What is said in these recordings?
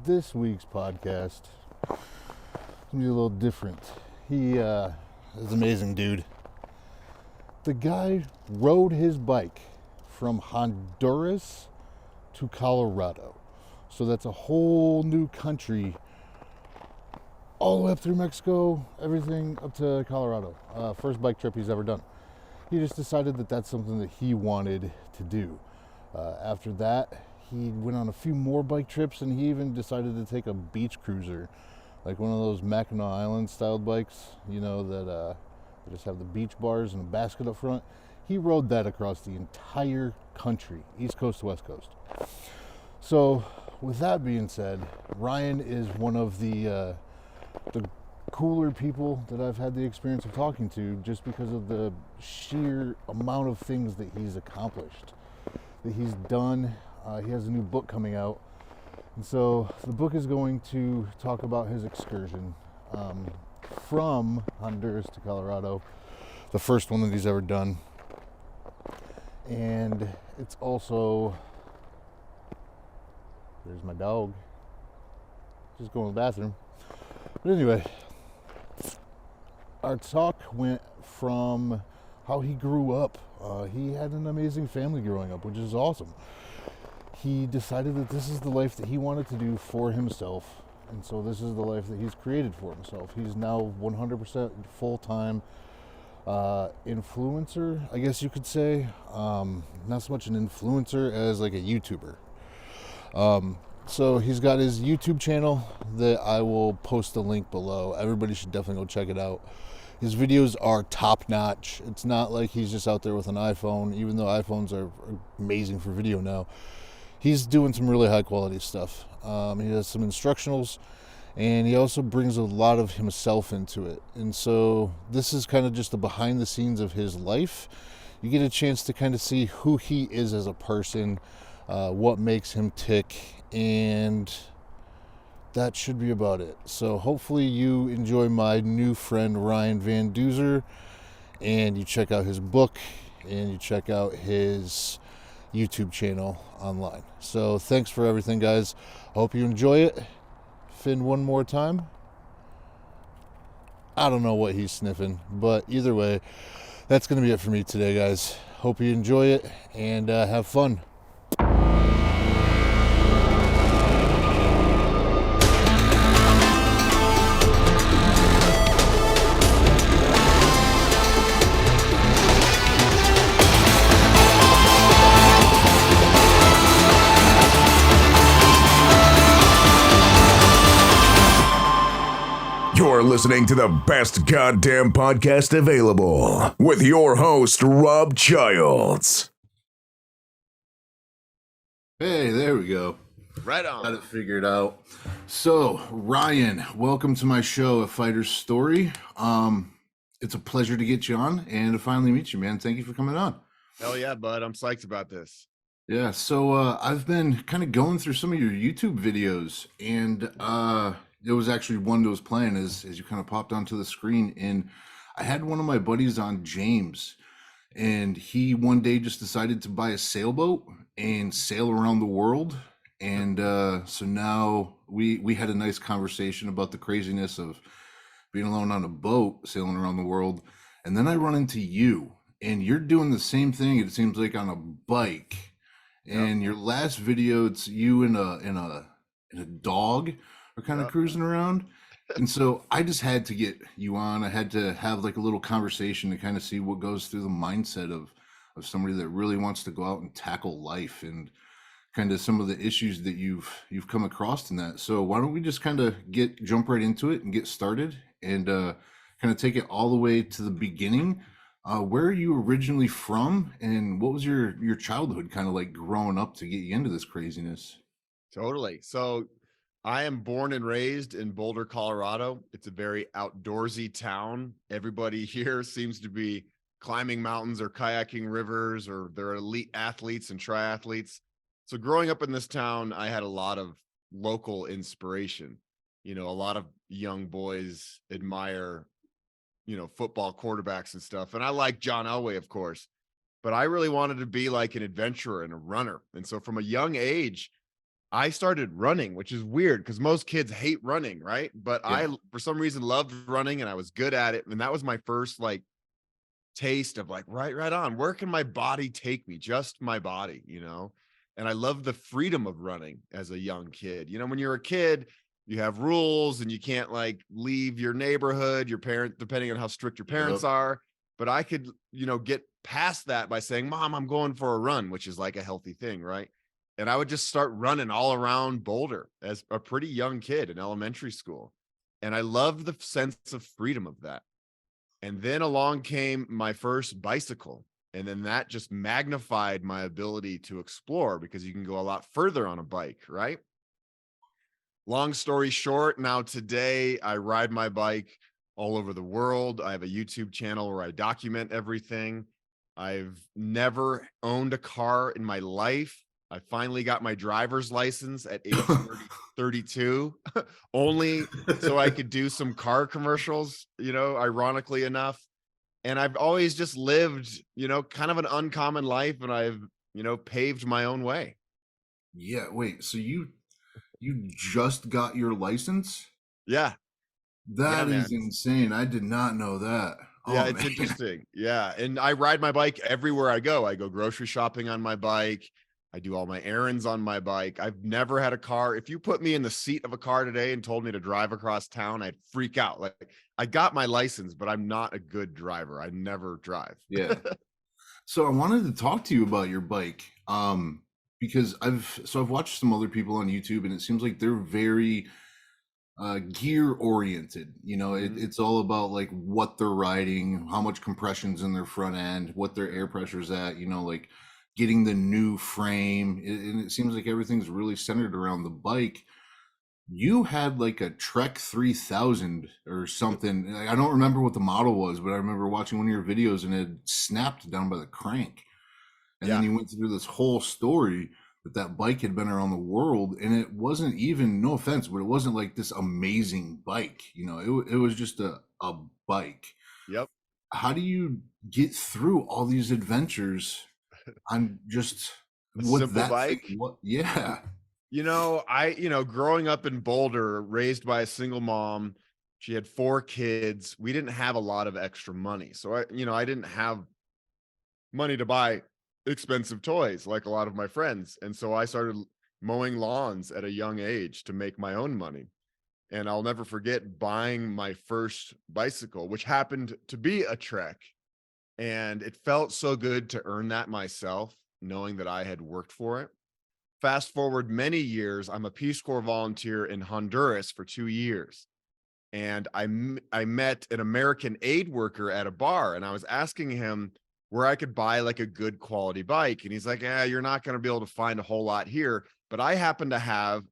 This week's podcast is gonna be a little different. He is an amazing dude. The guy rode his bike from Honduras to Colorado. So that's a whole new country, all the way up through Mexico, everything up to Colorado. First bike trip he's ever done. He just decided that that's something that he wanted to do. After that, he went on a few more bike trips, and he even decided to take a beach cruiser, like one of those Mackinac Island styled bikes, you know, that just have the beach bars and a basket up front. He rode that across the entire country, East Coast to West Coast. So with that being said, Ryan is one of the cooler people that I've had the experience of talking to, just because of the sheer amount of things that he's accomplished, that he's done. He has a new book coming out, and so the book is going to talk about his excursion from Honduras to Colorado, the first one that he's ever done. And it's also, there's my dog, just going to the bathroom. But anyway, our talk went from how he grew up. He had an amazing family growing up, which is awesome. He decided that this is the life that he wanted to do for himself, and so this is the life that he's created for himself. He's now 100% full-time influencer, I guess you could say. Not so much an influencer as like a YouTuber. So he's got his YouTube channel that I will post the link below. Everybody should definitely go check it out. His videos are top-notch. It's not like he's just out there with an iPhone, even though iPhones are amazing for video now. He's doing some really high-quality stuff. He has some instructionals, and he also brings a lot of himself into it. And so this is kind of just the behind-the-scenes of his life. You get a chance to kind of see who he is as a person, what makes him tick, and that should be about it. So hopefully you enjoy my new friend Ryan Van Duzer, and you check out his book, and you check out his YouTube channel online. So thanks for everything, guys. Hope you enjoy it. Finn one more time. I don't know what he's sniffing, but either way, that's going to be it for me today, guys. Hope you enjoy it and have fun. You're listening to the best goddamn podcast available with your host, Rob Childs. Hey, there we go. Right on. Got it figured out. So, Ryan, welcome to my show, A Fighter's Story. It's a pleasure to get you on and to finally meet you, man. Thank you for coming on. Hell yeah, bud. I'm psyched about this. Yeah, so I've been kind of going through some of your YouTube videos, and it was actually one that was playing as you kind of popped onto the screen, and I had one of my buddies on, James, and he one day just decided to buy a sailboat and sail around the world. And so now we had a nice conversation about the craziness of being alone on a boat sailing around the world. And then I run into you, and you're doing the same thing, it seems like, on a bike. And your last video, it's you and a dog are kind of cruising around. And so I just had to get you on. I had to have like a little conversation to kind of see what goes through the mindset of somebody that really wants to go out and tackle life, and kind of some of the issues that you've come across in that. So why don't we just kind of jump right into it and get started, and kind of take it all the way to the beginning. Where are you originally from, and what was your childhood kind of like growing up to get you into this craziness? Totally. So I am born and raised in Boulder, Colorado. It's a very outdoorsy town. Everybody here seems to be climbing mountains or kayaking rivers, or they're elite athletes and triathletes. So growing up in this town, I had a lot of local inspiration. You know, a lot of young boys admire, football quarterbacks and stuff. And I like John Elway, of course, but I really wanted to be like an adventurer and a runner. And so from a young age, I started running, which is weird because most kids hate running, right? But Yeah. for some reason, loved running and I was good at it. And that was my first like taste of like, right on. Where can my body take me? Just my body, you know? And I love the freedom of running as a young kid. You know, when you're a kid, you have rules and you can't like leave your neighborhood, your parent, depending on how strict your parents Yep. are. But I could, you know, get past that by saying, Mom, I'm going for a run, which is like a healthy thing, right? And I would just start running all around Boulder as a pretty young kid in elementary school. And I loved the sense of freedom of that. And then along came my first bicycle. And then that just magnified my ability to explore because you can go a lot further on a bike, right? Long story short, now today I ride my bike all over the world. I have a YouTube channel where I document everything. I've never owned a car in my life. I finally got my driver's license at age 32, only so I could do some car commercials, you know, ironically enough. And I've always just lived, you know, kind of an uncommon life and I've, you know, paved my own way. Yeah, wait, so you just got your license? Yeah. Yeah, That man. is insane. I did not know that. Yeah, Oh it's man. interesting. Yeah, and I ride my bike everywhere I go. I go grocery shopping on my bike. I do all my errands on my bike. I've never had a car. If you put me in the seat of a car today and told me to drive across town, I'd freak out. Like I got my license, but I'm not a good driver. I never drive. Yeah. So I wanted to talk to you about your bike. Because I've watched some other people on YouTube and it seems like they're very gear oriented. You know, Mhm. it's all about like what they're riding, how much compression's in their front end, what their air pressure's at, you know, like getting the new frame. And it seems like everything's really centered around the bike. You had like a Trek 3000 or something. I don't remember what the model was, but I remember watching one of your videos and it snapped down by the crank. And then Yeah. you went through this whole story that that bike had been around the world, and it wasn't even, no offense, but it wasn't like this amazing bike. You know, it was just a bike. Yep. How do you get through all these adventures on just A with simple that thing? bike. What? Yeah. You know, growing up in Boulder, raised by a single mom, she had 4 kids. We didn't have a lot of extra money. So I didn't have money to buy expensive toys like a lot of my friends. And so I started mowing lawns at a young age to make my own money. And I'll never forget buying my first bicycle, which happened to be a Trek. And it felt so good to earn that myself, knowing that I had worked for it. Fast forward many years, I'm a Peace Corps volunteer in Honduras for 2 years. And I met an American aid worker at a bar and I was asking him where I could buy like a good quality bike. And he's like, "Yeah, you're not going to be able to find a whole lot here, but I happen to have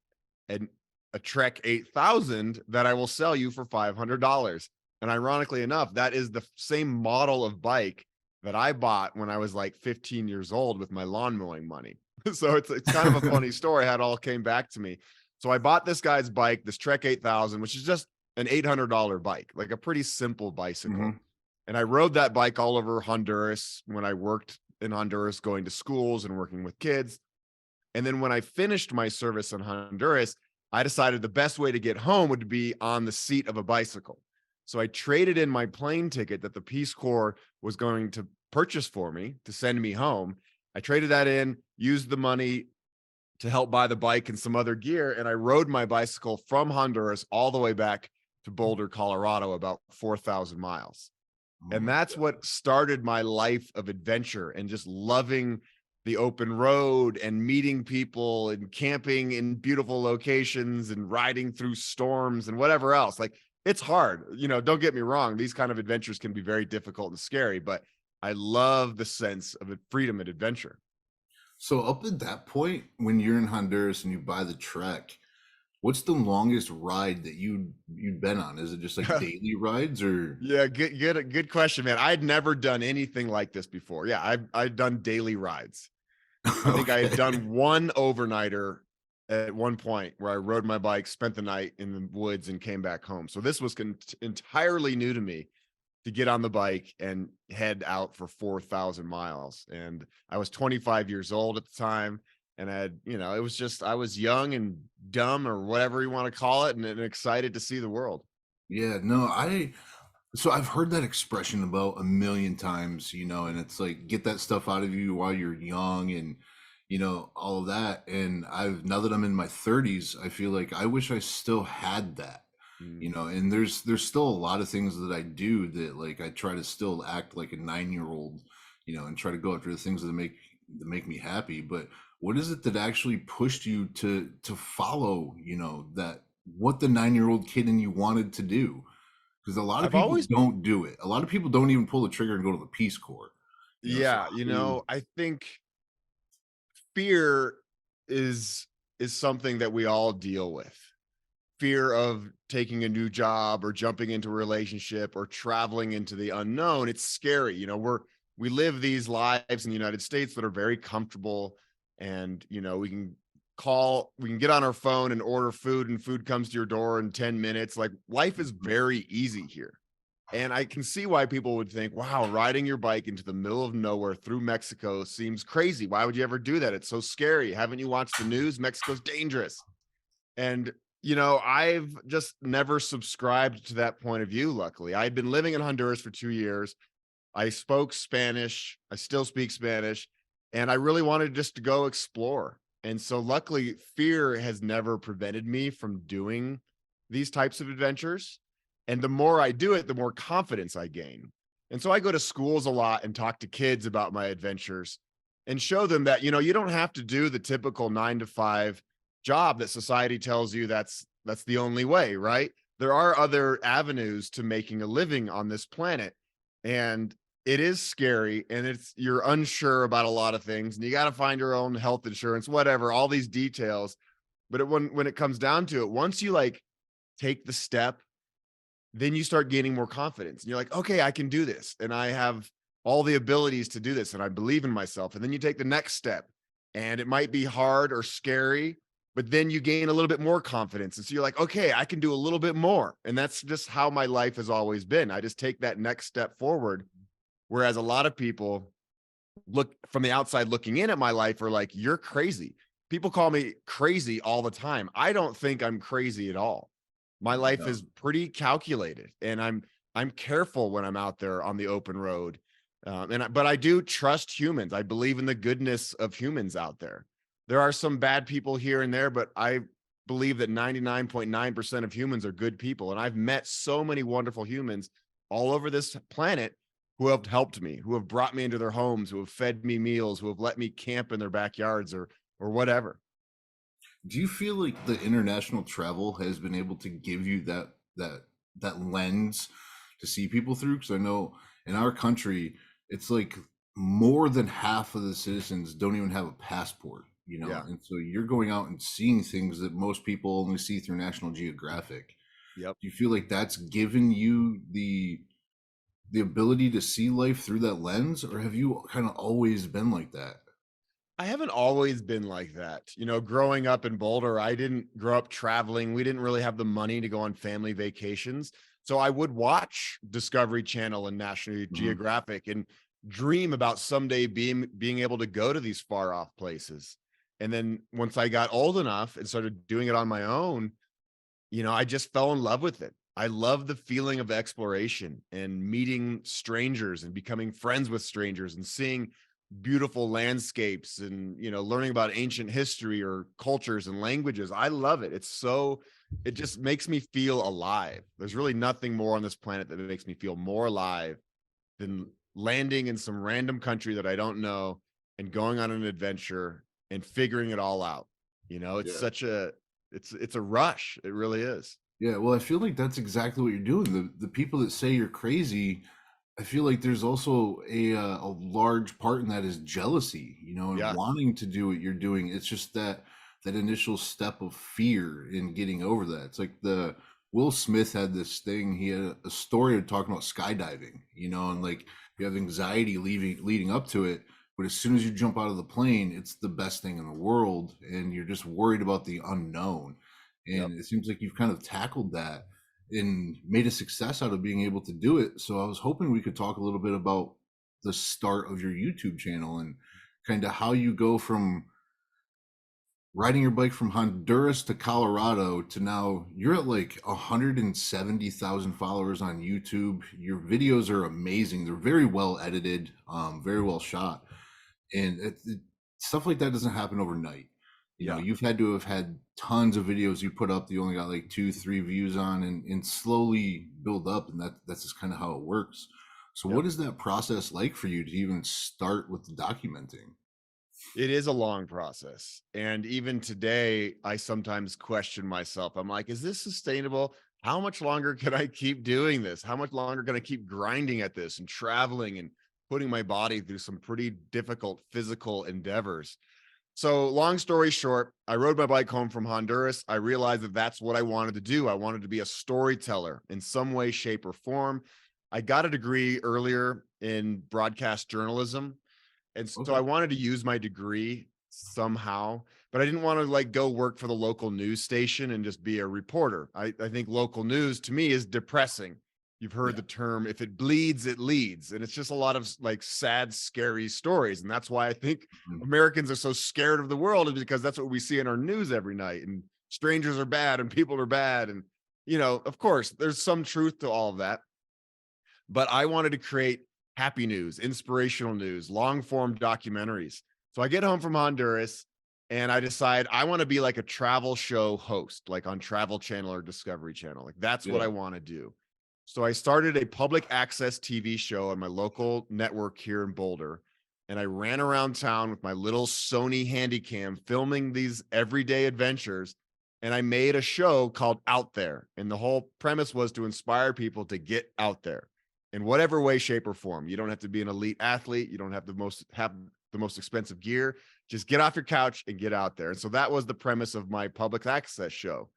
an, a Trek 8000 that I will sell you for $500." And ironically enough, that is the same model of bike that I bought when I was like 15 years old with my lawn mowing money. So it's kind of a funny story how it all came back to me. So I bought this guy's bike, this Trek 8000, which is just an $800 bike, like a pretty simple bicycle. Hmm. And I rode that bike all over Honduras when I worked in Honduras, going to schools and working with kids. And then when I finished my service in Honduras, I decided the best way to get home would be on the seat of a bicycle. So I traded in my plane ticket that the Peace Corps was going to purchase for me to send me home. I traded that in, used the money to help buy the bike and some other gear. And I rode my bicycle from Honduras all the way back to Boulder, Colorado, about 4,000 miles. Oh And my that's God. what started my life of adventure and just loving the open road and meeting people and camping in beautiful locations and riding through storms and whatever else. Like it's hard, don't get me wrong. These kind of adventures can be very difficult and scary, but I love the sense of freedom and adventure. So up at that point, when you're in Honduras and you buy the Trek, what's the longest ride that you've been on? Is it just like daily rides or? Yeah, good question, man. I'd never done anything like this before. Yeah, I've done daily rides. I think I had Okay. done one overnighter at one point where I rode my bike, spent the night in the woods, and came back home. So this was entirely new to me to get on the bike and head out for 4,000 miles. And I was 25 years old at the time. And it was just, I was young and dumb or whatever you want to call it, and excited to see the world. Yeah, no, so I've heard that expression about a million times, and it's like get that stuff out of you while you're young and all of that. And now that I'm in my 30s, I feel like I wish I still had that. Mm. And there's still a lot of things that I do that like I try to still act like a 9-year old, and try to go after the things that make me happy. But what is it that actually pushed you to follow, that what the 9-year-old kid in you wanted to do? Because a lot of I've people always, don't do it. A lot of people don't even pull the trigger and go to the Peace Corps. So yeah, I think fear is something that we all deal with. Fear of taking a new job or jumping into a relationship or traveling into the unknown. It's scary. We live these lives in the United States that are very comfortable, and we can get on our phone and order food, and food comes to your door in 10 minutes. Like, life is very easy here. And I can see why people would think, wow, riding your bike into the middle of nowhere through Mexico seems crazy. Why would you ever do that? It's so scary. Haven't you watched the news? Mexico's dangerous. And, I've just never subscribed to that point of view, luckily. I had been living in Honduras for 2 years. I spoke Spanish. I still speak Spanish. And I really wanted just to go explore. And so, luckily, fear has never prevented me from doing these types of adventures. And the more I do it, the more confidence I gain. And so I go to schools a lot and talk to kids about my adventures and show them that, you don't have to do the typical 9 to 5 job that society tells you that's the only way, right? There are other avenues to making a living on this planet. And it is scary, and you're unsure about a lot of things, and you got to find your own health insurance, whatever, all these details. But when it comes down to it, once you like take the step, then you start gaining more confidence and you're like, okay, I can do this. And I have all the abilities to do this. And I believe in myself. And then you take the next step, and it might be hard or scary, but then you gain a little bit more confidence. And so you're like, okay, I can do a little bit more. And that's just how my life has always been. I just take that next step forward. Whereas a lot of people look from the outside looking in at my life are like, you're crazy. People call me crazy all the time. I don't think I'm crazy at all. My life No. is pretty calculated, and I'm careful when I'm out there on the open road. But I do trust humans. I believe in the goodness of humans out there. There are some bad people here and there, but I believe that 99.9% of humans are good people. And I've met so many wonderful humans all over this planet who have helped me, who have brought me into their homes, who have fed me meals, who have let me camp in their backyards or whatever. Do you feel like the international travel has been able to give you that lens to see people through? Because I know in our country, it's like more than half of the citizens don't even have a passport, Yeah. and so you're going out and seeing things that most people only see through National Geographic. Yep. Do you feel like that's given you the ability to see life through that lens, or have you kind of always been like that? I haven't always been like that. Growing up in Boulder, I didn't grow up traveling. We didn't really have the money to go on family vacations. So I would watch Discovery Channel and National Mhm. Geographic and dream about someday being able to go to these far off places. And then once I got old enough and started doing it on my own, I just fell in love with it. I love the feeling of exploration and meeting strangers and becoming friends with strangers and seeing beautiful landscapes and, learning about ancient history or cultures and languages. I love it. It just makes me feel alive. There's really nothing more on this planet that makes me feel more alive than landing in some random country that I don't know and going on an adventure and figuring it all out. It's Yeah. such a it's a rush. It really is. Yeah, well, I feel like that's exactly what you're doing. The people that say you're crazy, I feel like there's also a large part in that is jealousy, and Yeah. wanting to do what you're doing. It's just that initial step of fear in getting over that. It's like the Will Smith had this thing. He had a story of talking about skydiving, and like you have anxiety leading up to it, but as soon as you jump out of the plane, it's the best thing in the world, and you're just worried about the unknown. Yep. And it seems like you've kind of tackled that and made a success out of being able to do it. So I was hoping we could talk a little bit about the start of your YouTube channel and kind of how you go from riding your bike from Honduras to Colorado to now you're at like 170,000 followers on YouTube. Your videos are amazing. They're very well edited, very well shot. And stuff like that doesn't happen overnight. You know, Yeah. you've had to have had tons of videos you put up that you only got like 2, 3 views on and slowly build up. And that's just kind of how it works. So Yep. what is that process like for you to even start with the documenting? It is a long process. And even today, I sometimes question myself. I'm like, is this sustainable? How much longer can I keep doing this? How much longer can I keep grinding at this and traveling and putting my body through some pretty difficult physical endeavors? So, long story short, I rode my bike home from Honduras. I realized that that's what I wanted to do. I wanted to be a storyteller in some way, shape, or form. I got a degree earlier in broadcast journalism, and so Okay. I wanted to use my degree somehow, but I didn't want to like go work for the local news station and just be a reporter. I think local news to me is depressing. You've heard Yeah. the term, if it bleeds, it leads. And it's just a lot of like sad, scary stories. And that's why I think Mhm. Americans are so scared of the world, is because that's what we see in our news every night. And strangers are bad and people are bad. And, of course, there's some truth to all of that. But I wanted to create happy news, inspirational news, long form documentaries. So I get home from Honduras and I decide I want to be like a travel show host, like on Travel Channel or Discovery Channel. Like that's what Yeah. I want to do. So I started a public access TV show on my local network here in Boulder. And I ran around town with my little Sony Handycam filming these everyday adventures. And I made a show called Out There. And the whole premise was to inspire people to get out there in whatever way, shape, or form. You don't have to be an elite athlete. You don't have the most expensive gear. Just get off your couch and get out there. And so that was the premise of my public access show.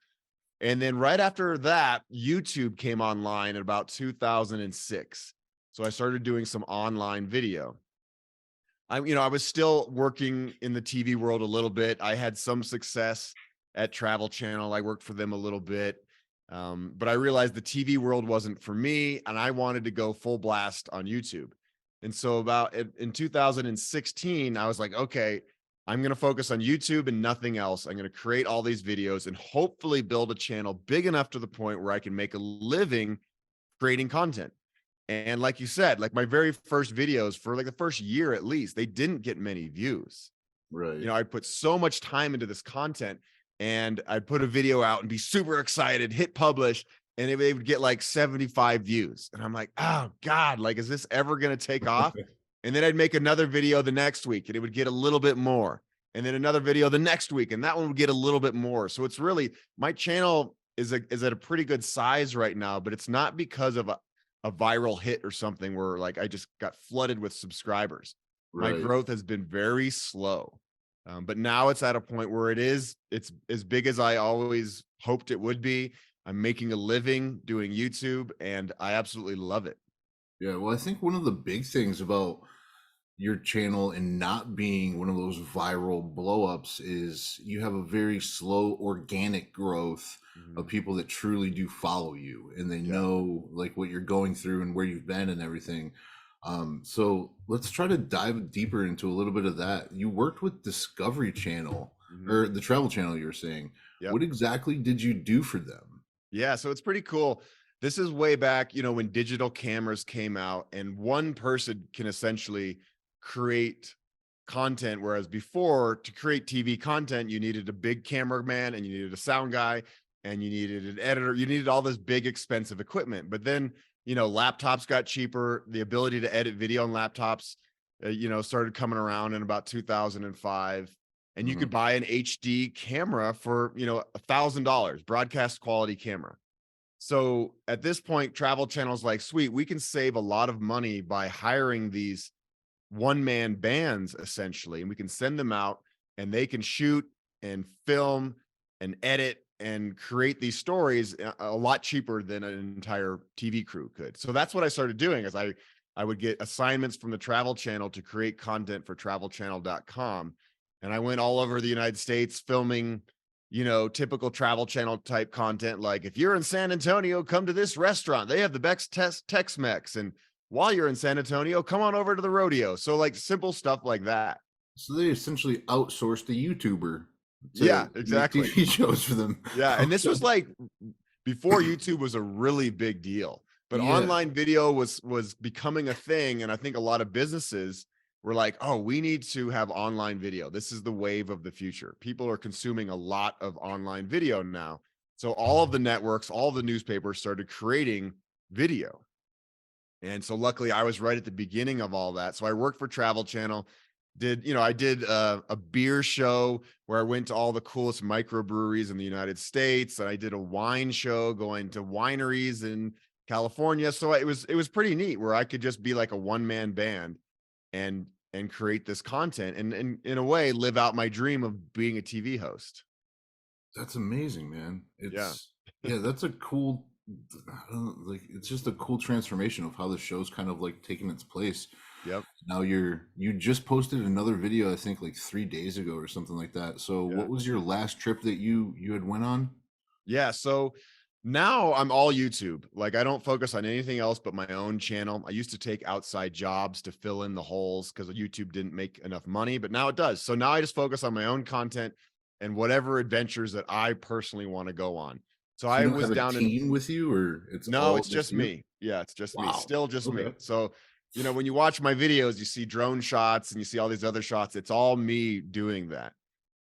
And then right after that, YouTube came online in about 2006. So I started doing some online video. I was still working in the TV world a little bit. I had some success at Travel Channel. I worked for them a little bit. But I realized the TV world wasn't for me, and I wanted to go full blast on YouTube. And so about in 2016, I was like, okay, I'm going to focus on YouTube and nothing else. I'm going to create all these videos and hopefully build a channel big enough to the point where I can make a living creating content. And like you said, like my very first videos for like the first year at least, they didn't get many views. Right. I put so much time into this content and I'd put a video out and be super excited, hit publish, and they would get like 75 views. And I'm like, oh God, like, is this ever going to take off? And then I'd make another video the next week and it would get a little bit more. And then another video the next week, and that one would get a little bit more. So it's really, my channel is at a pretty good size right now, but it's not because of a viral hit or something where like I just got flooded with subscribers. My Right. growth has been very slow. But now it's at a point where it's as big as I always hoped it would be. I'm making a living doing YouTube and I absolutely love it. Yeah. Well, I think one of the big things about your channel and not being one of those viral blow ups is you have a very slow organic growth of Mhm. people that truly do follow you and they Yeah. know like what you're going through and where you've been and everything. So let's try to dive deeper into a little bit of that. You worked with Discovery Channel Mhm. or the Travel Channel, you were saying. Yep. What exactly did you do for them? Yeah, so it's pretty cool. This is way back, when digital cameras came out and one person can essentially create content. Whereas before, to create TV content, you needed a big cameraman and you needed a sound guy and you needed an editor. You needed all this big, expensive equipment. But then, laptops got cheaper. The ability to edit video on laptops, started coming around in about 2005. And you could Mhm. buy an HD camera for, $1,000, broadcast quality camera. So at this point, Travel Channel's like, sweet, we can save a lot of money by hiring these one man bands essentially, and we can send them out and they can shoot and film and edit and create these stories a lot cheaper than an entire TV crew could. So that's what I started doing is I would get assignments from the Travel Channel to create content for travelchannel.com. And I went all over the United States filming, typical Travel Channel type content. Like if you're in San Antonio, come to this restaurant. They have the best Tex-Mex. And while you're in San Antonio, come on over to the rodeo. So like simple stuff like that. So they essentially outsourced a YouTuber. Yeah, to make exactly. TV shows for them. Yeah, and this was like before YouTube was a really big deal, but Yeah. online video was becoming a thing, and I think a lot of businesses were like, "Oh, we need to have online video. This is the wave of the future." People are consuming a lot of online video now. So all of the networks, all the newspapers started creating video. And so luckily I was right at the beginning of all that. So I worked for Travel Channel, I did a beer show where I went to all the coolest microbreweries in the United States. And I did a wine show going to wineries in California. So it was pretty neat where I could just be like a one-man band and create this content and in a way live out my dream of being a TV host. That's amazing, man. Yeah. Yeah, that's a cool, like, it's just a cool transformation of how the show's kind of like taken its place. Yep. Now you just posted another video, I think like 3 days ago or something like that. So Yeah. what was your last trip that you had went on? Yeah. So now I'm all YouTube. Like I don't focus on anything else but my own channel. I used to take outside jobs to fill in the holes because YouTube didn't make enough money, but now it does. So now I just focus on my own content and whatever adventures that I personally want to go on. So So I you don't was have a down in team with you, or it's No, all it's just just you? me. Yeah, it's just me. Wow. Still just me. Okay. So, when you watch my videos, you see drone shots and you see all these other shots. It's all me doing that.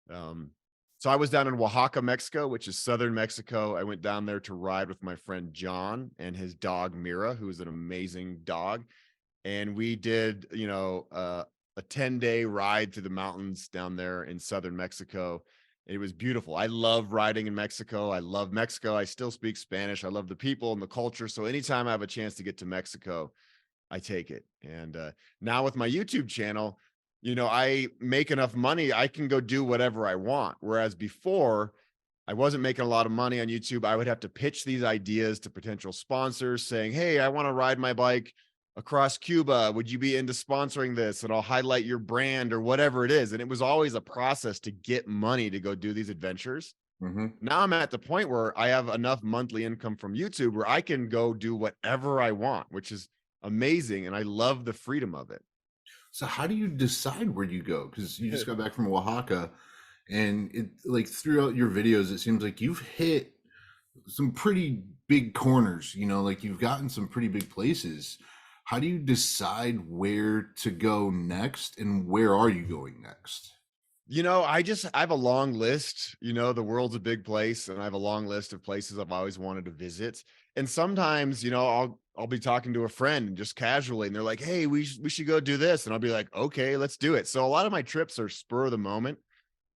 Um, so I was down in Oaxaca, Mexico, which is southern Mexico. I went down there to ride with my friend John and his dog Mira, who is an amazing dog. And we did, a 10-day ride through the mountains down there in southern Mexico. It was beautiful. I love riding in Mexico. I love Mexico. I still speak Spanish. I love the people and the culture. So anytime I have a chance to get to Mexico, I take it. And now with my YouTube channel, I make enough money, I can go do whatever I want. Whereas before, I wasn't making a lot of money on YouTube. I would have to pitch these ideas to potential sponsors saying, "Hey, I want to ride my bike across Cuba. Would you be into sponsoring this? And I'll highlight your brand," or whatever it is. And it was always a process to get money to go do these adventures. Mm-hmm. Now I'm at the point where I have enough monthly income from YouTube where I can go do whatever I want, which is amazing. And I love the freedom of it. So how do you decide where you go? Because you just got back from Oaxaca, and it, like, throughout your videos, it seems like you've hit some pretty big corners, like you've gotten some pretty big places. How do you decide where to go next, and where are you going next? I have a long list. The world's a big place, and I have a long list of places I've always wanted to visit. And sometimes, I'll be talking to a friend and just casually, and they're like, "Hey, we should go do this," and I'll be like, "Okay, let's do it." So a lot of my trips are spur of the moment.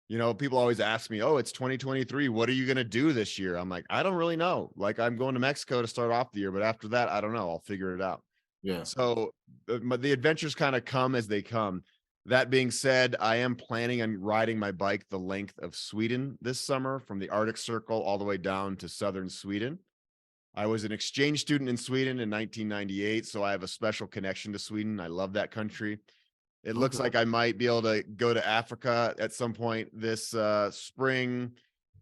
People always ask me, "Oh, it's 2023. What are you going to do this year?" I'm like, "I don't really know. Like, I'm going to Mexico to start off the year, but after that, I don't know. I'll figure it out." Yeah. So the adventures kind of come as they come. That being said, I am planning on riding my bike the length of Sweden this summer from the Arctic Circle all the way down to southern Sweden. I was an exchange student in Sweden in 1998, so I have a special connection to Sweden. I love that country. It looks Okay. like I might be able to go to Africa at some point this spring,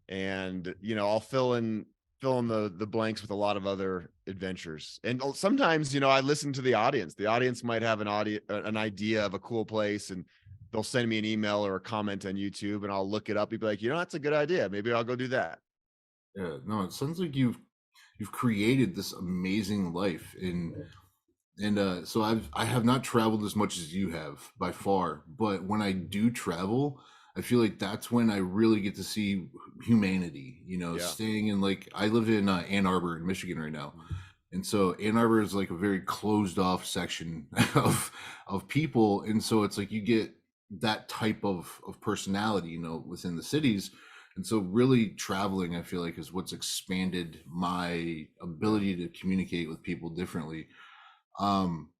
and I'll fill in the blanks with a lot of other adventures. And sometimes, I listen to the audience. The audience might have an idea of a cool place, and they'll send me an email or a comment on YouTube, and I'll look it up and be like, that's a good idea. Maybe I'll go do that. Yeah. No, it sounds like you've created this amazing life, and so I have not traveled as much as you have by far, but when I do travel, I feel like that's when I really get to see humanity. Yeah. Staying in, like, I live in Ann Arbor in Michigan right now, and so Ann Arbor is like a very closed off section of people, and so it's like you get that type of personality, within the cities. And so really traveling, I feel like, is what's expanded my ability to communicate with people differently. um,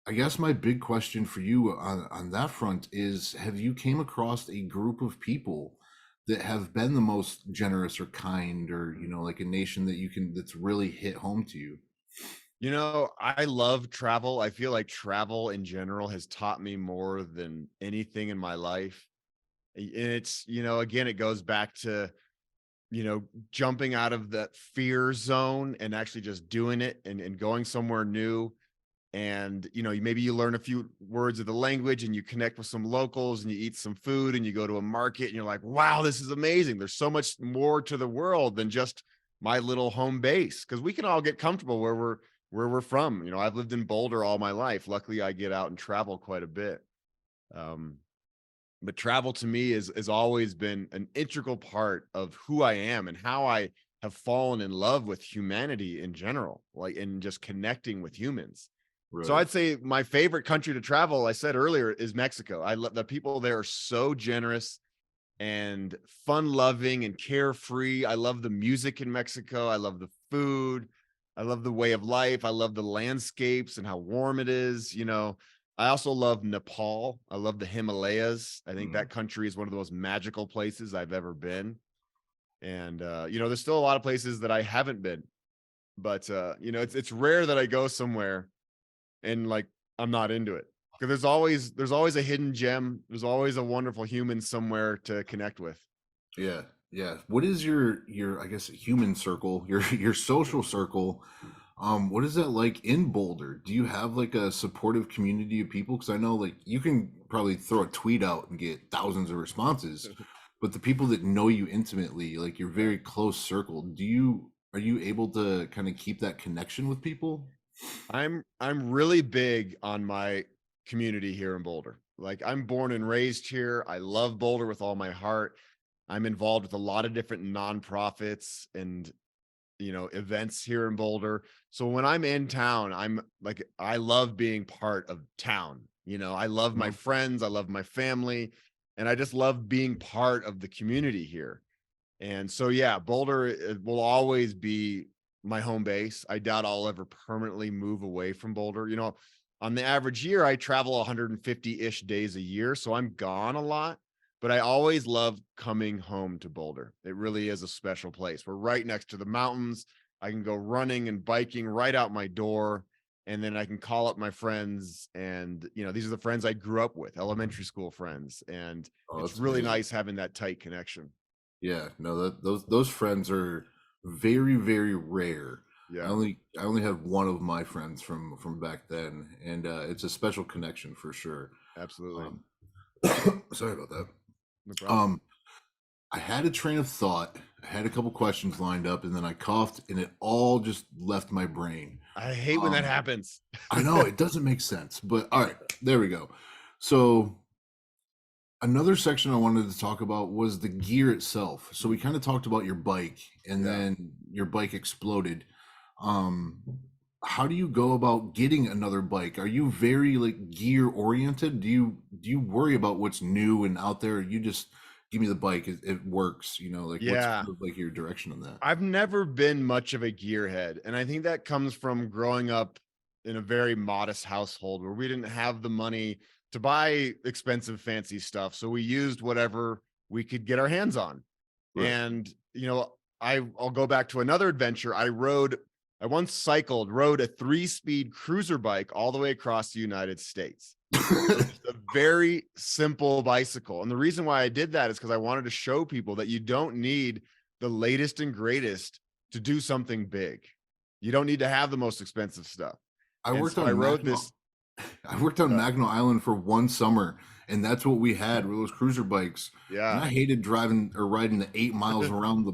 I guess my big question for you on that front is, have you came across a group of people that have been the most generous or kind, or, like a nation that that's really hit home to you? I love travel. I feel like travel in general has taught me more than anything in my life. And it's, again, it goes back to, jumping out of that fear zone and actually just doing it and going somewhere new. and maybe you learn a few words of the language and you connect with some locals and you eat some food and you go to a market and you're like, wow, this is amazing. There's so much more to the world than just my little home base, because we can all get comfortable where we're from. I've lived in Boulder all my life. Luckily, I get out and travel quite a bit. But travel to me has always been an integral part of who I am and how I have fallen in love with humanity in general, like, and just connecting with humans. So Right. I'd say my favorite country to travel, I said earlier, is Mexico. I love the people there are so generous and fun loving and carefree. I love the music in Mexico. I love the food. I love the way of life. I love the landscapes and how warm it is. I also love Nepal. I love the Himalayas. I think that country is one of the most magical places I've ever been. And there's still a lot of places that I haven't been, but it's rare that I go somewhere and like I'm not into it, because there's always a hidden gem. There's always a wonderful human somewhere to connect with. Yeah, yeah. What is your I guess human circle, your social circle? What is that like in Boulder? Do you have like a supportive community of people? Because I know like you can probably throw a tweet out and get thousands of responses, but the people that know you intimately, like your very close circle, are you able to kind of keep that connection with people? I'm really big on my community here in Boulder. Like, I'm born and raised here. I love Boulder with all my heart. I'm involved with a lot of different nonprofits and events here in Boulder. So when I'm in town, I'm like, I love being part of town. I love my Mhm. friends, I love my family, and I just love being part of the community here. And so, yeah, Boulder will always be my home base. I doubt I'll ever permanently move away from Boulder. On the average year, I travel 150-ish days a year. So I'm gone a lot, but I always love coming home to Boulder. It really is a special place. We're right next to the mountains. I can go running and biking right out my door. And then I can call up my friends. And, these are the friends I grew up with, elementary school friends. And Oh, it's that's really amazing. nice having that tight connection. Yeah, no, those friends are very, very rare. Yeah. I only have one of my friends from back then, and it's a special connection for sure. Absolutely. Um, sorry about that. No problem. Um, I had a train of thought. I had a couple questions lined up, and then I coughed, and it all just left my brain. I hate when that Um, happens. I know it doesn't make sense, but all right, there we go. So another section I wanted to talk about was the gear itself. So we kind of talked about your bike and Yeah. then your bike exploded. Um, how do you go about getting another bike? Are you very like gear oriented? Do you worry about what's new and out there? You just give me the bike, it works, like what's Yeah. kind of like your direction on that? I've never been much of a gearhead. And I think that comes from growing up in a very modest household where we didn't have the money to buy expensive, fancy stuff. So we used whatever we could get our hands on. Right. And, I'll go back to another adventure. I once rode a 3-speed cruiser bike all the way across the United States. So just a very simple bicycle. And the reason why I did that is because I wanted to show people that you don't need the latest and greatest to do something big. You don't need to have the most expensive stuff. I And worked so I on rode Mackinac. this. I worked on Uh, Mackinac Island for one summer, and that's what we had were those cruiser bikes. And yeah. I hated driving or riding the 8 miles around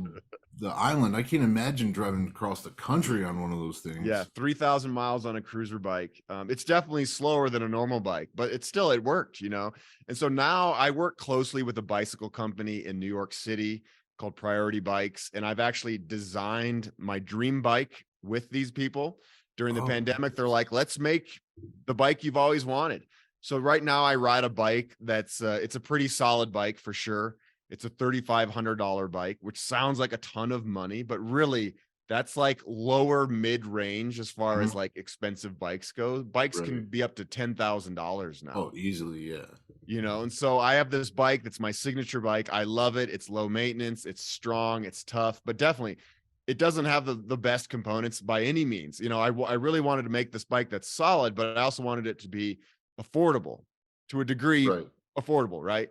the island. I can't imagine driving across the country on one of those Yeah, things. 3,000 miles on a cruiser bike. It's definitely slower than a normal bike, but it worked. And so now I work closely with a bicycle company in New York City called Priority Bikes. And I've actually designed my dream bike with these people. During the Oh, pandemic, they're like, let's make the bike you've always wanted. So right now I ride a bike it's a pretty solid bike for sure. It's a $3,500 bike, which sounds like a ton of money, but really that's like lower mid range as far as mhm, like expensive bikes go. Bikes can right. be up to $10,000 now, Oh, easily, yeah. and so I have this bike that's my signature bike. I love it. It's low maintenance, it's strong, it's tough, but definitely it doesn't have the best components by any means. I really wanted to make this bike that's solid, but I also wanted it to be affordable to a degree, Right. affordable, right?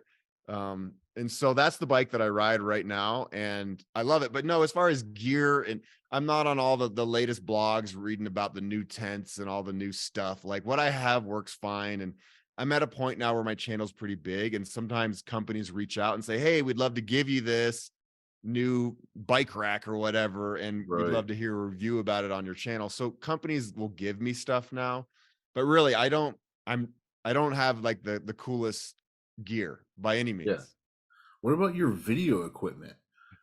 Um, And so that's the bike that I ride right now, and I love it. But no, as far as gear, and I'm not on all the latest blogs reading about the new tents and all the new stuff. Like what I have works fine. And I'm at a point now where my channel's pretty big, and sometimes companies reach out and say, "Hey, we'd love to give you this new bike rack or whatever, and we'd Right. love to hear a review about it on your channel." So companies will give me stuff now, but really I'm I don't have like the coolest gear by any Yeah. means. What about your video equipment?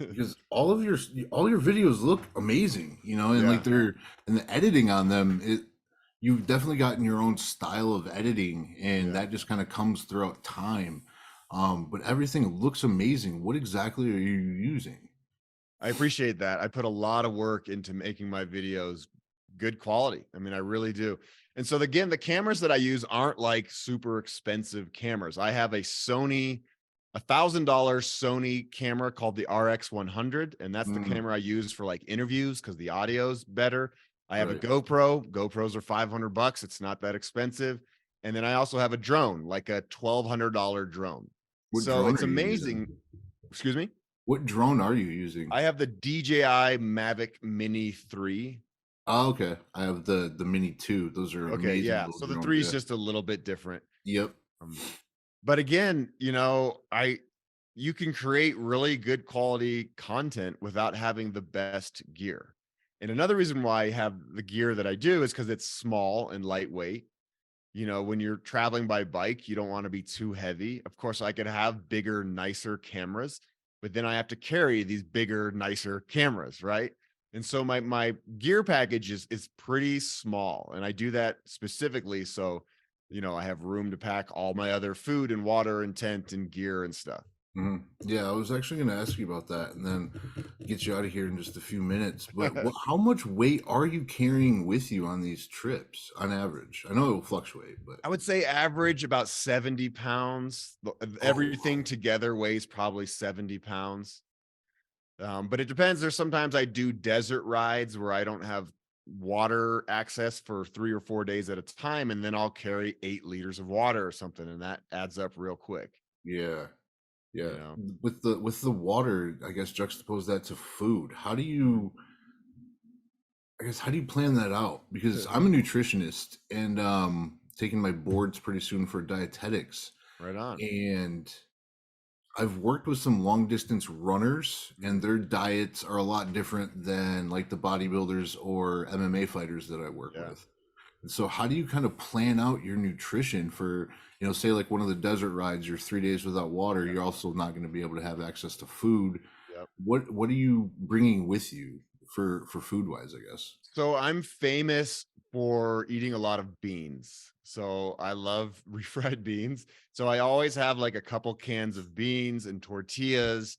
Because all your videos look amazing, and like Yeah. they're and the editing on them, you've definitely gotten your own style of editing, and Yeah. that just kind of comes throughout time. But everything looks amazing. What exactly are you using? I appreciate that. I put a lot of work into making my videos good quality. I mean, I really do. And so again, the cameras that I use aren't like super expensive cameras. I have a Sony, $1,000 Sony camera called the RX100, and that's the Mm, camera I use for like interviews because the audio's better. I have a right. GoPro. GoPros are $500. It's not that expensive. And then I also have a drone, like a $1,200 drone. What So drone it's are you using? amazing. Excuse me. What drone are you using? I have the DJI Mavic Mini 3. Oh, okay. I have the Mini 2. Those are Okay, amazing yeah. little So the drones. 3 is Yeah. just a little bit different. Yep. Um, but again, you can create really good quality content without having the best gear. And another reason why I have the gear that I do is because it's small and lightweight. When you're traveling by bike, you don't want to be too heavy. Of course, I could have bigger, nicer cameras, but then I have to carry these bigger, nicer cameras, right? And so my gear package is pretty small, and I do that specifically so I have room to pack all my other food and water and tent and gear and stuff. Yeah, I was actually going to ask you about that and then get you out of here in just a few minutes. But how much weight are you carrying with you on these trips on average? I know it will fluctuate, but I would say average about 70 pounds. Everything oh, together weighs probably 70 pounds. But it depends. There's sometimes I do desert rides where I don't have water access for 3 or 4 days at a time, and then I'll carry 8 liters of water or something, and that adds up real quick. yeah, You yeah. know, With the water, I guess juxtapose that to food. How do you plan that out? Because I'm a nutritionist and taking my boards pretty soon for dietetics, right on. and I've worked with some long distance runners, and Mhm. their diets are a lot different than like the bodybuilders or MMA fighters that I work Yeah. with. And so, how do you kind of plan out your nutrition for, say like one of the desert rides, you're 3 days without water, Yeah. you're also not going to be able to have access to food. Yep. What are you bringing with you for food wise, I guess? So I'm famous for eating a lot of beans. So I love refried beans. So I always have like a couple cans of beans and tortillas,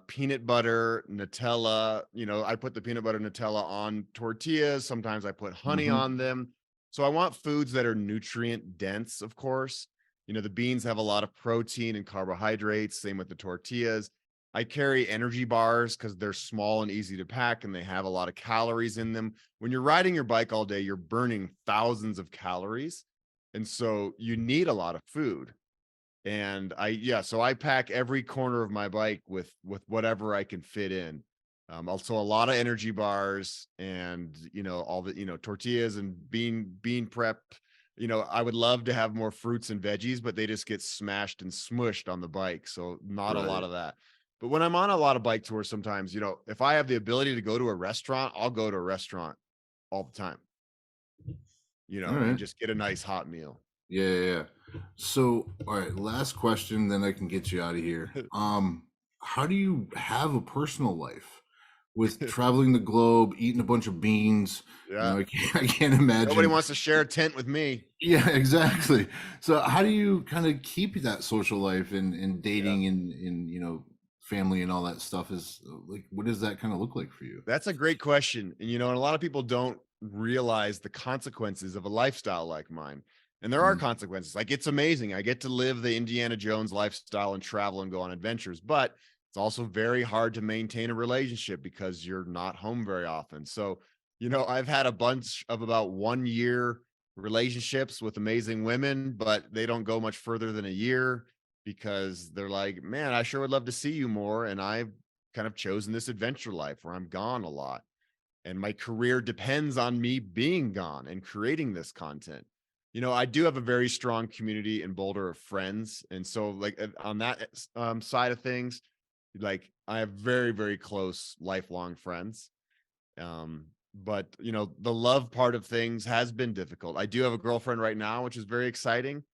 peanut butter, Nutella. I put the peanut butter Nutella on tortillas. Sometimes I put honey Mm-hmm. on them. So I want foods that are nutrient dense, of course. The beans have a lot of protein and carbohydrates, same with the tortillas. I carry energy bars because they're small and easy to pack and they have a lot of calories in them. When you're riding your bike all day, you're burning thousands of calories. And so you need a lot of food. And so I pack every corner of my bike with whatever I can fit in. Also a lot of energy bars and all the tortillas and bean prep. I would love to have more fruits and veggies, but they just get smashed and smushed on the bike. So not a lot Right. of that. But when I'm on a lot of bike tours, sometimes, if I have the ability to go to a restaurant, I'll go to a restaurant all the time, All and right. just get a nice hot meal. Yeah, yeah, yeah. So, all right, last question, then I can get you out of here. How do you have a personal life with traveling the globe, eating a bunch of beans? Yeah. I can't, I can't Nobody imagine. wants to share a tent with me. Yeah, exactly. So, how do you kind of keep that social life and Yeah. dating and family and all that stuff? Is like, what does that kind of look like for you? That's a great question. And a lot of people don't realize the consequences of a lifestyle like mine. And there are Mm, consequences. Like it's amazing. I get to live the Indiana Jones lifestyle and travel and go on adventures, but it's also very hard to maintain a relationship because you're not home very often. So, I've had a bunch of about 1 year relationships with amazing women, but they don't go much further than a year. because they're like, man, I sure would love to see you more. And I've kind of chosen this adventure life where I'm gone a lot. And my career depends on me being gone and creating this content. I do have a very strong community in Boulder of friends. And so, like, on that side of things, like, I have very, very close lifelong friends. But the love part of things has been difficult. I do have a girlfriend right now, which is very exciting,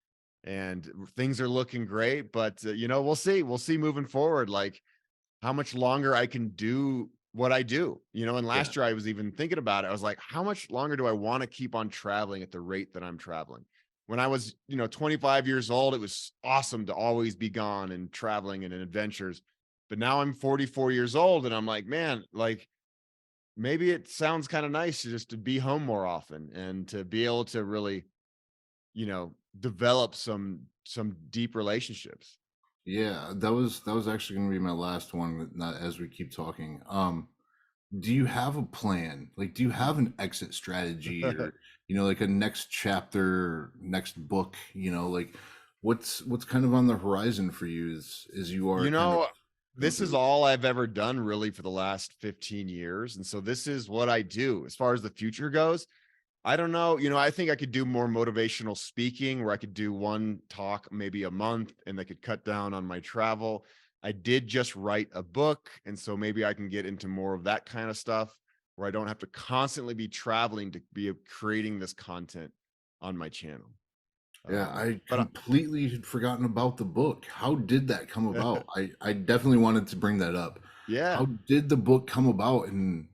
and things are looking great. But we'll see moving forward, like how much longer I can do what I do. And Yeah. last year I was even thinking about it. I was like, how much longer do I want to keep on traveling at the rate that I'm traveling? When I was 25 years old, it was awesome to always be gone and traveling and in adventures. But now I'm 44 years old, and I'm like, man, like, maybe it sounds kind of nice just to be home more often and to be able to really, develop some deep relationships. Yeah, that was actually going to be my last one. Not as we keep talking. Do you have a plan? Like, do you have an exit strategy, or like a next chapter, next book? Like what's kind of on the horizon for you as you are You kind of know, going this through is this? all I've ever done really for the last 15 years. And so this is what I do. As far as the future goes, I don't know. I think I could do more motivational speaking where I could do one talk maybe a month and they could cut down on my travel. I did just write a book. And so maybe I can get into more of that kind of stuff where I don't have to constantly be traveling to be creating this content on my channel. Yeah, I But completely had forgotten about the book. How did that come about? I definitely wanted to bring that up. yeah. How did the book come about? And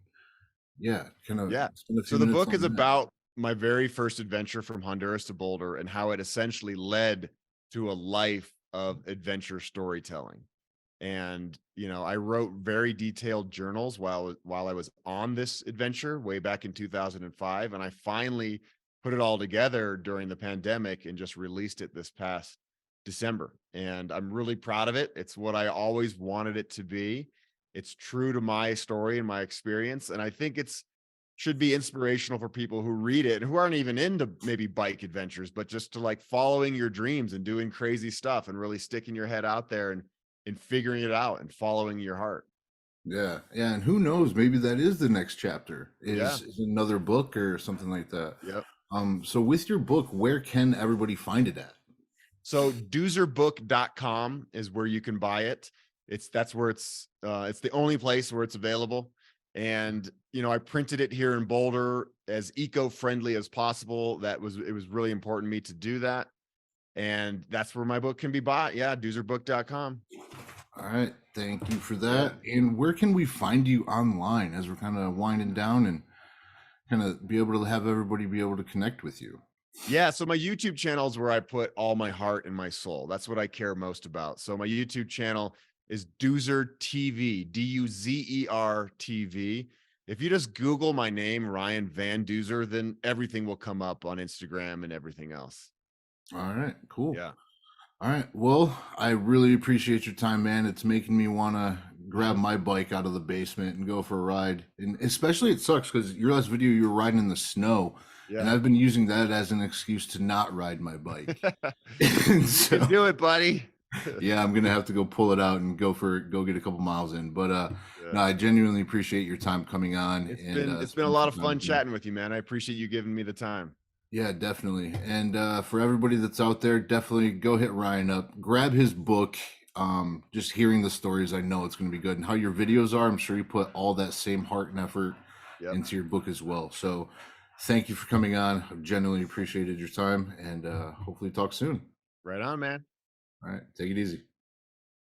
yeah, kind of Yeah. spend a So few the minutes book is on that. about my very first adventure from Honduras to Boulder and how it essentially led to a life of adventure storytelling. And I wrote very detailed journals while I was on this adventure way back in 2005, and I finally put it all together during the pandemic and just released it this past December. And I'm really proud of it. It's what I always wanted it to be. It's true to my story and my experience, and I think it's should be inspirational for people who read it and who aren't even into maybe bike adventures, but just to like following your dreams and doing crazy stuff and really sticking your head out there and figuring it out and following your heart. Yeah, yeah, and who knows? Maybe that is the next chapter. Yeah. Is another book or something like that. Yep. So with your book, where can everybody find it at? So duzerbook.com is where you can buy it. That's where it's the only place where it's available. And I printed it here in Boulder as eco-friendly as possible. It was really important to me to do that. And that's where my book can be bought. Yeah, duzerbook.com. All right, thank you for Yeah. that. And where can we find you online as we're kind of winding down and kind of be able to have everybody be able to connect with you? Yeah, so my YouTube channel is where I put all my heart and my soul. That's what I care most about. So my YouTube channel is Duzer TV, Duzer TV. If you just Google my name, Ryan Van Duzer, then everything will come up on Instagram and everything else. All right, cool. Yeah. All right, well, I really appreciate your time, man. It's making me want to grab my bike out of the basement and go for a ride. And especially it sucks because your last video you were riding in the snow, and Yeah. I've been using that as an excuse to not ride my bike. And You can so do it, buddy. yeah, I'm gonna have to go pull it out and go get a couple miles in. But Yeah. no, I genuinely appreciate your time coming on It's and been it's been a spending lot some of time fun with me. chatting with you, man. I appreciate you giving me the time. Yeah, definitely. And for everybody that's out there, definitely go hit Ryan up, grab his book. Just hearing the stories, I know it's going to be good. And how your videos are, I'm sure you put all that same heart and effort Yep. into your book as well. So thank you for coming on. I've genuinely appreciated your time, and hopefully talk soon. Right on, man. All right, take it easy.